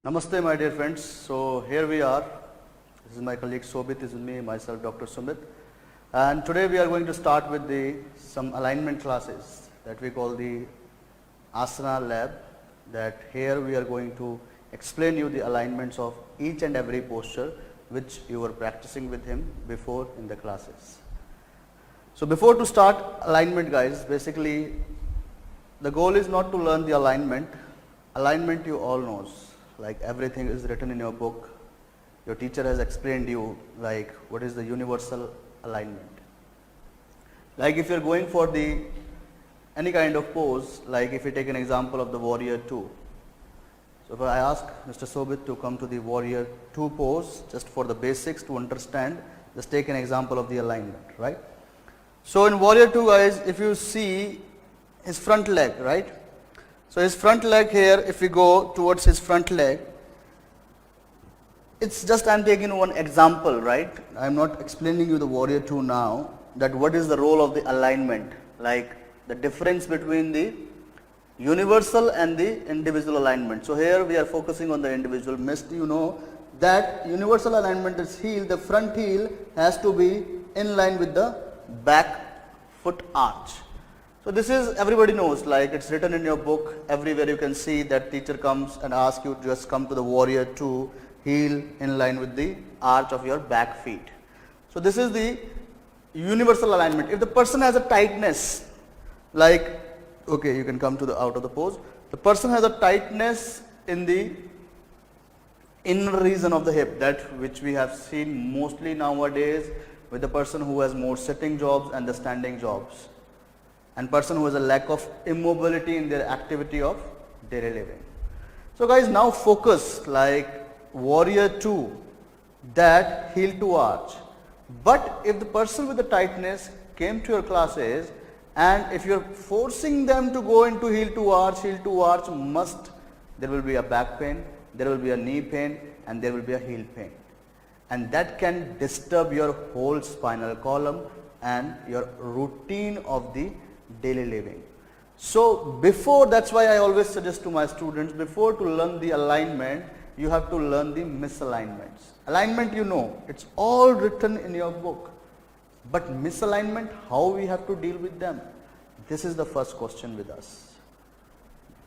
Namaste, my dear friends. So here we are. This is my colleague Sobit, this is me, myself, Dr. Sumit. And today we are going to start with some alignment classes that we call the Asana Lab. That here we are going to explain you the alignments of each and every posture which you were practicing with him before in the classes. So before to start alignment, guys, basically the goal is not to learn the alignment. Alignment you all knows. Like everything is written in your book. Your teacher has explained you like what is the universal alignment. Like if you are going for the any kind of pose, like if you take an example of the warrior 2. So if I ask Mr. Sobit to come to the warrior 2 pose just for the basics to understand, just take an example of the alignment, right? So in warrior 2, guys, if you see his front leg, right? So his front leg here, if we go towards his front leg, it's just I am taking one example, right? I am not explaining you the warrior 2 now, that what is the role of the alignment, like the difference between the universal and the individual alignment. So here we are focusing on the individual. Must you know that universal alignment is heel, the front heel has to be in line with the back foot arch. So this is everybody knows, like it's written in your book, everywhere you can see that teacher comes and asks you to just come to the warrior 2, heel in line with the arch of your back feet. So this is the universal alignment. If the person has a tightness, like, okay, you can come to the out of the pose. The person has a tightness in the inner region of the hip, that which we have seen mostly nowadays with the person who has more sitting jobs and the standing jobs, and person who has a lack of immobility in their activity of daily living. So guys, now focus like warrior 2, that heel to arch. But if the person with the tightness came to your classes and if you are forcing them to go into heel to arch must, there will be a back pain, there will be a knee pain, and there will be a heel pain. And that can disturb your whole spinal column and your routine of the daily living. So before, that's why I always suggest to my students, before to learn the alignment, you have to learn the misalignments. Alignment, you know, it's all written in your book. But misalignment, how we have to deal with them? This is the first question with us.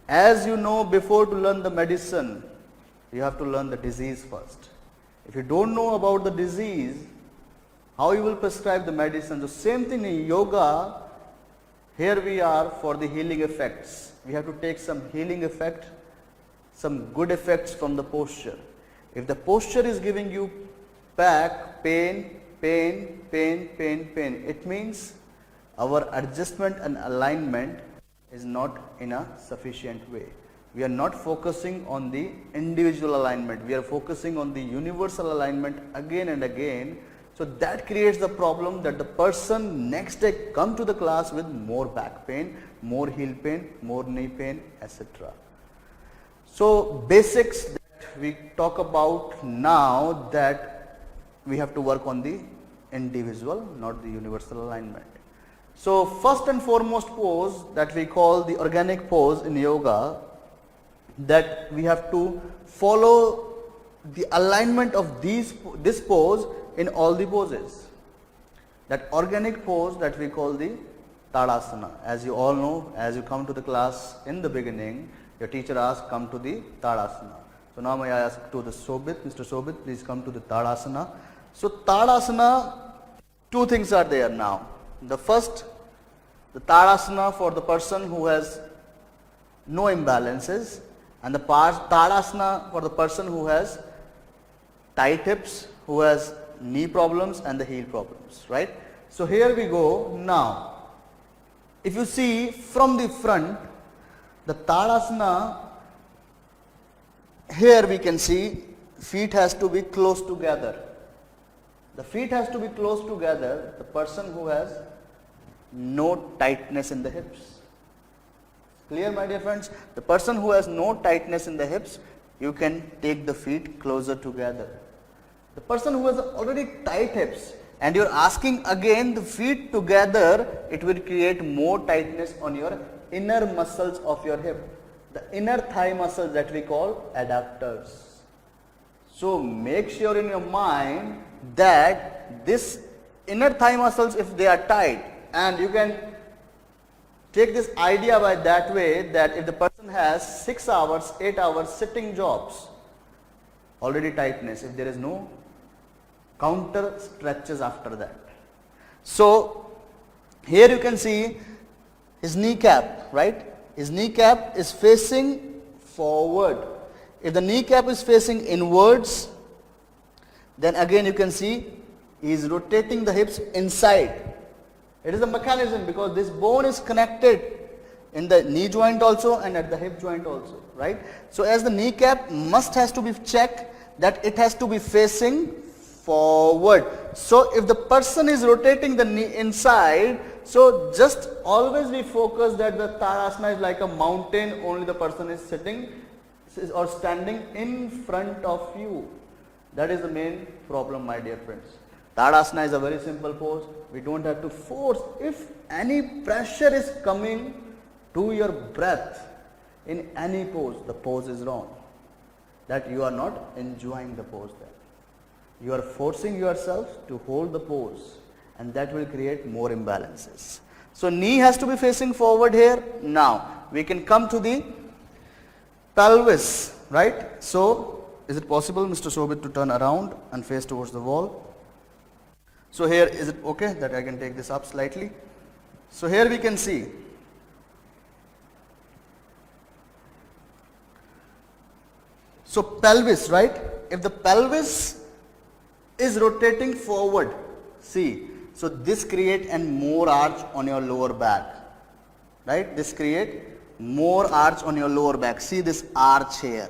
As you know, before to learn the medicine, you have to learn the disease first. If you don't know about the disease, how you will prescribe the medicine? The same thing in yoga. Here we are for the healing effects. We have to take some healing effect, some good effects from the posture. If the posture is giving you back pain, it means our adjustment and alignment is not in a sufficient way. We are not focusing on the individual alignment. We are focusing on the universal alignment again and again. So that creates the problem that the person next day come to the class with more back pain, more heel pain, more knee pain, etc. So basics that we talk about now, that we have to work on the individual, not the universal alignment. So first and foremost pose that we call the organic pose in yoga, that we have to follow the alignment of this pose in all the poses. That organic pose that we call the Tadasana. As you all know, as you come to the class in the beginning, your teacher asks, come to the Tadasana. So now may I ask to the Sobit, Mr. Sobit, please come to the Tadasana. So Tadasana, two things are there now. The first, the Tadasana for the person who has no imbalances, and the Tadasana for the person who has tight hips, who has knee problems and the heel problems, right? So here we go. Now, if you see from the front, the Tadasana, here we can see feet has to be close together. The feet has to be close together, the person who has no tightness in the hips. Clear, my dear friends? The person who has no tightness in the hips, you can take the feet closer together. The person who has already tight hips and you're asking again the feet together, it will create more tightness on your inner muscles of your hip. the inner thigh muscles that we call adductors. So make sure in your mind that this inner thigh muscles, if they are tight, and you can take this idea by that way, that if the person has 6 hours, 8 hours sitting jobs, already tightness, if there is no counter stretches after that. So here you can see his kneecap, right? His kneecap is facing forward. If the kneecap is facing inwards, then again you can see he is rotating the hips inside. It is a mechanism because this bone is connected in the knee joint also and at the hip joint also, right? So as the kneecap has to be checked that it has to be facing forward. So if the person is rotating the knee inside, so just always be focused that the Tadasana is like a mountain, only the person is sitting or standing in front of you. That is the main problem, my dear friends. Tadasana is a very simple pose. We don't have to force. If any pressure is coming to your breath in any pose, the pose is wrong. That you are not enjoying the pose then. You are forcing yourself to hold the pose, and that will create more imbalances. So knee has to be facing forward here. Now we can come to the pelvis, right? So is it possible, Mr. Shobit, to turn around and face towards the wall? So here, is it okay that I can take this up slightly? So here we can see so pelvis, right? If the pelvis is rotating forward, see, so this create an more arch on your lower back, right? This create more arch on your lower back. See this arch here.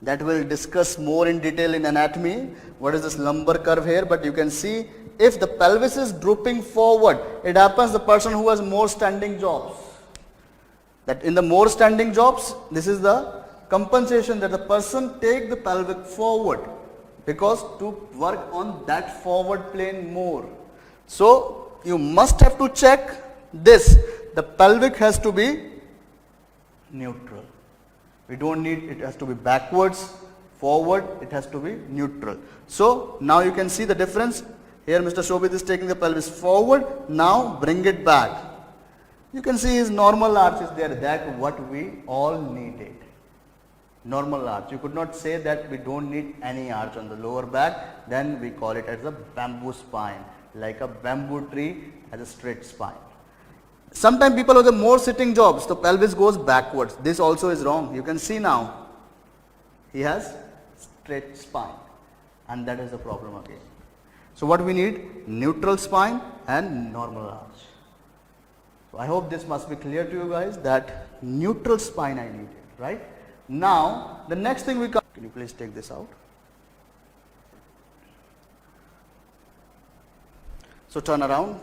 That will discuss more in detail in anatomy. What is this lumbar curve here? But you can see if the pelvis is drooping forward, it happens the person who has more standing jobs. That in the more standing jobs, this is the compensation that the person take the pelvic forward, because to work on that forward plane more. So you must have to check this. The pelvic has to be neutral. We don't need it has to be backwards, forward, it has to be neutral. So now you can see the difference. Here Mr. Shobit is taking the pelvis forward, now bring it back. You can see his normal arch is there, that what we all needed. Normal arch. You could not say that we don't need any arch on the lower back, then we call it as a bamboo spine, like a bamboo tree has a straight spine. Sometimes people have the more sitting jobs, the pelvis goes backwards. This also is wrong. You can see now, he has straight spine, and that is the problem again. So what we need? Neutral spine and normal arch. So I hope this must be clear to you guys that neutral spine I needed, right? Now the next thing we come, can you please take this out? So turn around.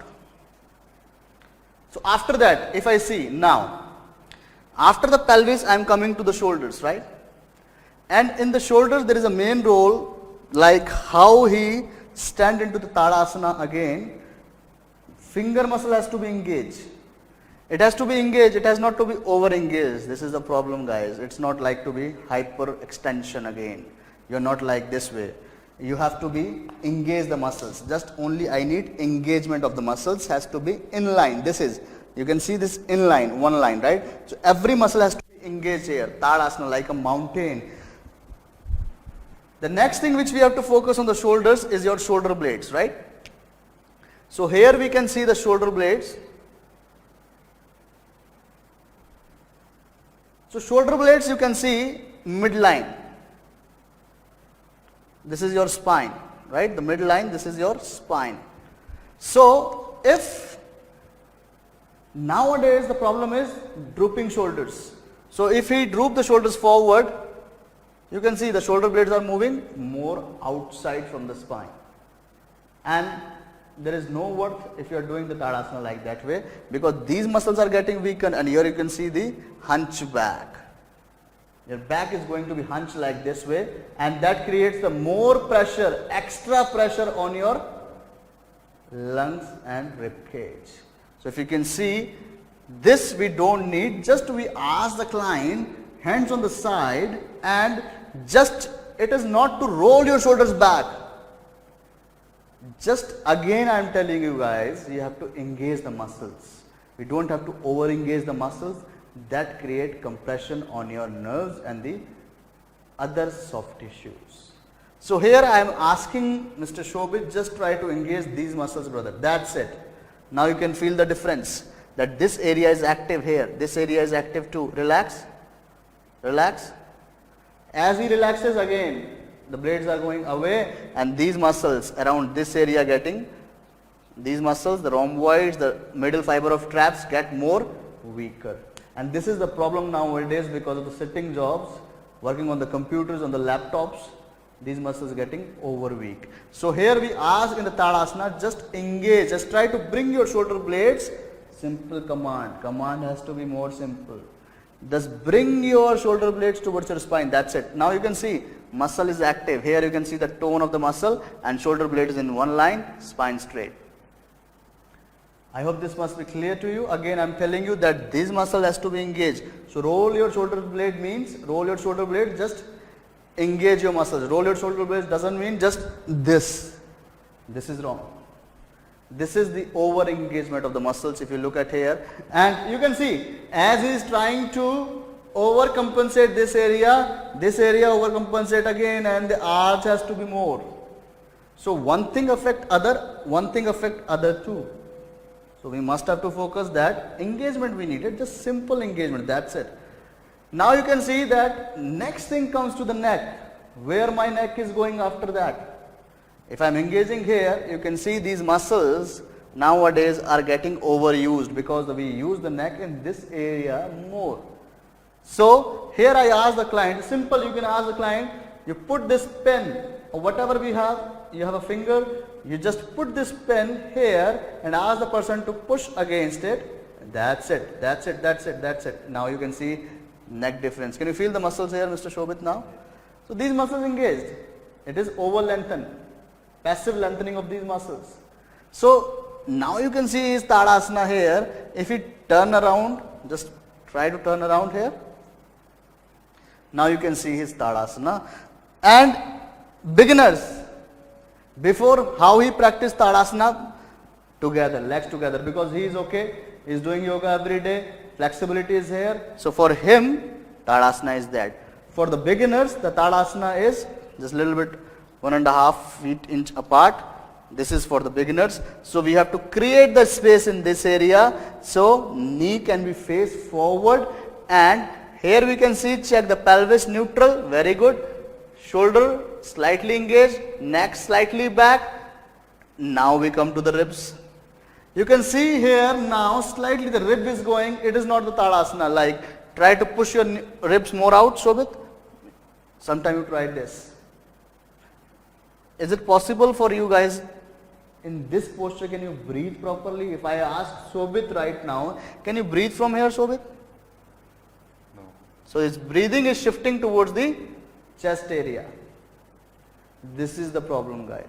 So after that, if I see now, after the pelvis I am coming to the shoulders, right? And in the shoulders there is a main role, like how he stand into the Tadasana again. Finger muscle has to be engaged. It has to be engaged, it has not to be over engaged. This is the problem, guys. It's not like to be hyper extension again. You're not like this way. You have to be engage the muscles. Just only I need engagement of the muscles has to be in line. This is, you can see this in line, one line, right? So every muscle has to be engaged here. Tadasana like a mountain. The next thing which we have to focus on the shoulders is your shoulder blades, right? So here we can see the shoulder blades. So shoulder blades you can see midline. This is your spine, right? The midline, this is your spine. So if nowadays the problem is drooping shoulders. So if he droop the shoulders forward, you can see the shoulder blades are moving more outside from the spine. And there is no worth if you are doing the Tadasana like that way, because these muscles are getting weakened, and here you can see the hunchback. Your back is going to be hunched like this way, and that creates the more pressure, extra pressure on your lungs and rib cage. So if you can see, This we don't need, just we ask the client, hands on the side, and just, it is not to roll your shoulders back. Just again I am telling you guys, you have to engage the muscles. We don't have to over engage the muscles that create compression on your nerves and the other soft tissues. So here I am asking Mr. Shobit, just try to engage these muscles, brother. That's it. Now you can feel the difference, that this area is active here, this area is active too. Relax, relax. As he relaxes again, the blades are going away and these muscles around this area getting, these muscles, the rhomboids, the middle fiber of traps get more weaker. And this is the problem nowadays because of the sitting jobs, working on the computers, on the laptops, these muscles getting over weak. So here we ask in the Tadasana, just engage, just try to bring your shoulder blades, simple command, command has to be more simple. Just bring your shoulder blades towards your spine, that's it. Now you can see muscle is active, here you can see the tone of the muscle and shoulder blade is in one line, spine straight. I hope this must be clear to you. Again I am telling you that this muscle has to be engaged. So roll your shoulder blade means, roll your shoulder blade, just engage your muscles. Roll your shoulder blades doesn't mean just this. This is wrong. This is the over engagement of the muscles if you look at here. And you can see as he is trying to overcompensate this area overcompensate again, and the arch has to be more. So one thing affect other too. So we must have to focus that engagement we needed, just simple engagement, that's it. Now you can see that next thing comes to the neck, where my neck is going after that. If I am engaging here, you can see these muscles nowadays are getting overused because we use the neck in this area more. So here I ask the client, simple, you can ask the client, you put this pen or whatever we have, you have a finger, you just put this pen here and ask the person to push against it. That's it, that's it, that's it, that's it. Now you can see neck difference. Can you feel the muscles here, Mr. Shobit, now? So these muscles engaged. It is over lengthened, passive lengthening of these muscles. So now you can see his Tadasana here. If we turn around, just try to turn around here. Now you can see his Tadasana. And beginners, before how he practiced Tadasana, together, legs together, because he is okay, he is doing yoga every day, flexibility is here. So for him, Tadasana is that. For the beginners, the Tadasana is just a little bit 1.5 inch apart. This is for the beginners. So we have to create the space in this area. So knee can be faced forward, and here we can see, check the pelvis neutral, very good. Shoulder slightly engaged, neck slightly back. Now we come to the ribs. You can see here now slightly the rib is going, it is not the Tadasana, like try to push your ribs more out, Shobit. Sometime you try this. Is it possible for you guys in this posture, can you breathe properly? If I ask Shobit right now, can you breathe from here, Shobit? No. So his breathing is shifting towards the chest area. This is the problem, guys.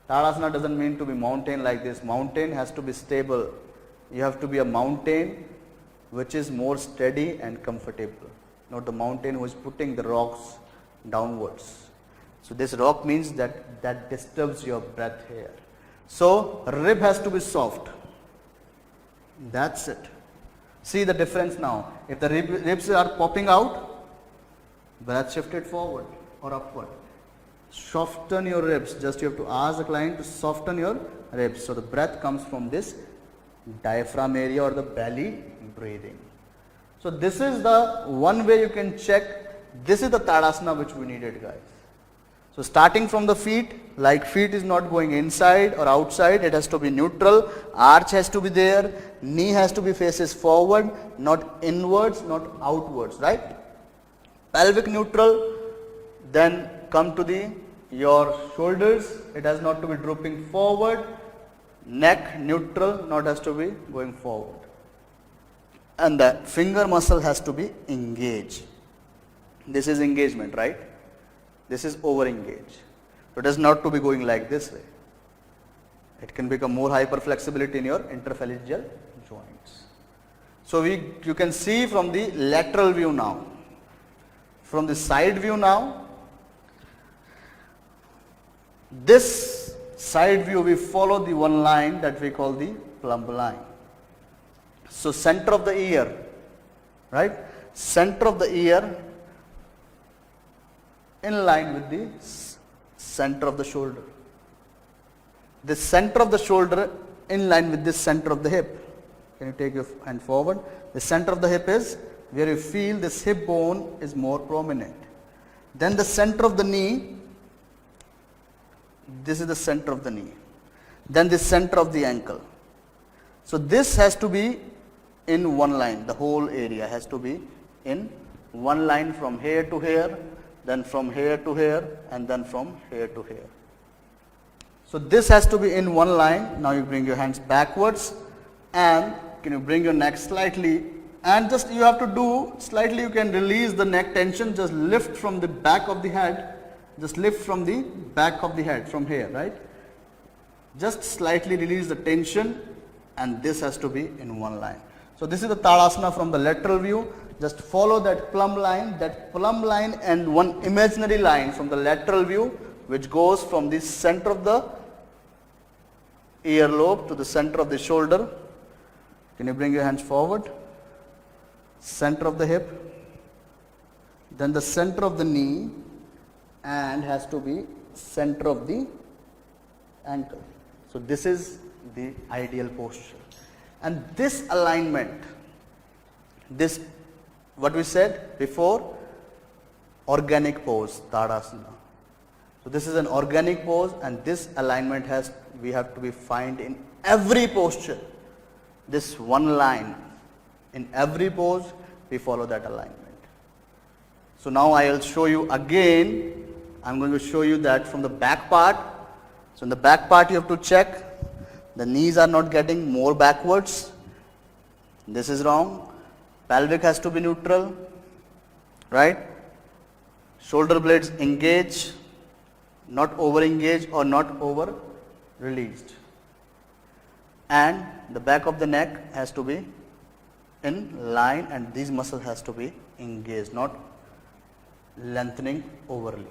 Tadasana doesn't mean to be mountain like this. Mountain has to be stable. You have to be a mountain which is more steady and comfortable, not the mountain who is putting the rocks downwards. So this rock means that disturbs your breath here. So rib has to be soft. That's it. See the difference now. If the ribs are popping out, breath shifted forward or upward. Soften your ribs. Just you have to ask the client to soften your ribs. So the breath comes from this diaphragm area or the belly breathing. So this is the one way you can check. This is the Tadasana which we needed, guys. So starting from the feet, like feet is not going inside or outside, it has to be neutral, arch has to be there, knee has to be faces forward, not inwards, not outwards, right? Pelvic neutral, then come to your shoulders, it has not to be drooping forward, neck neutral, not has to be going forward. And the finger muscle has to be engaged. This is engagement, right? This is over engaged. So it is not to be going like this way. It can become more hyper flexibility in your interphalangeal joints. So you can see from the lateral view now. From the side view now, this side view we follow the one line that we call the plumb line. So center of the ear, right? Center of the ear in line with the center of the shoulder. The center of the shoulder in line with the center of the hip. Can you take your hand forward? The center of the hip is where you feel this hip bone is more prominent. Then the center of the knee, this is the center of the knee. Then the center of the ankle. So this has to be in one line. The whole area has to be in one line from here to here, then from here to here, and then from here to here. So this has to be in one line. Now you bring your hands backwards, and can you bring your neck slightly, and just you have to do slightly, you can release the neck tension, just lift from the back of the head, just lift from the back of the head from here, right? Just slightly release the tension, and this has to be in one line. So this is the Tadasana from the lateral view. Just follow that plumb line and one imaginary line from the lateral view, which goes from the center of the earlobe to the center of the shoulder. Can you bring your hands forward? Center of the hip, then the center of the knee, and has to be center of the ankle. So this is the ideal posture. And this alignment, this what we said before, organic pose, Tadasana. So this is an organic pose, and this alignment we have to be find in every posture. This one line, in every pose we follow that alignment. So now I will show you again. I'm going to show you that from the back part. So in the back part you have to check the knees are not getting more backwards. This is wrong. Pelvic has to be neutral, right? Shoulder blades engage, not over engaged or not over released. And the back of the neck has to be in line, and these muscles has to be engaged, not lengthening overly.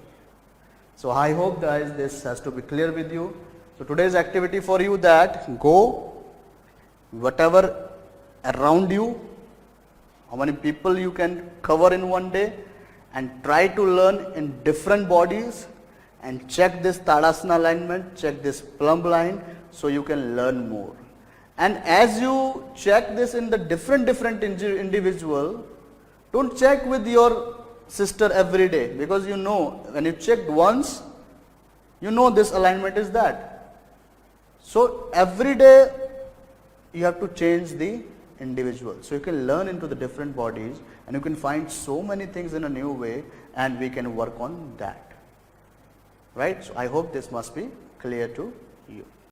So I hope guys this has to be clear with you. So today's activity for you, that go whatever around you, how many people you can cover in one day, and try to learn in different bodies, and check this Tadasana alignment, check this plumb line, so you can learn more. And as you check this in the different individual, don't check with your sister every day, because you know when you checked once, you know this alignment is that. So every day you have to change the individual, so you can learn into the different bodies, and you can find so many things in a new way, and we can work on that, right? So I hope this must be clear to you.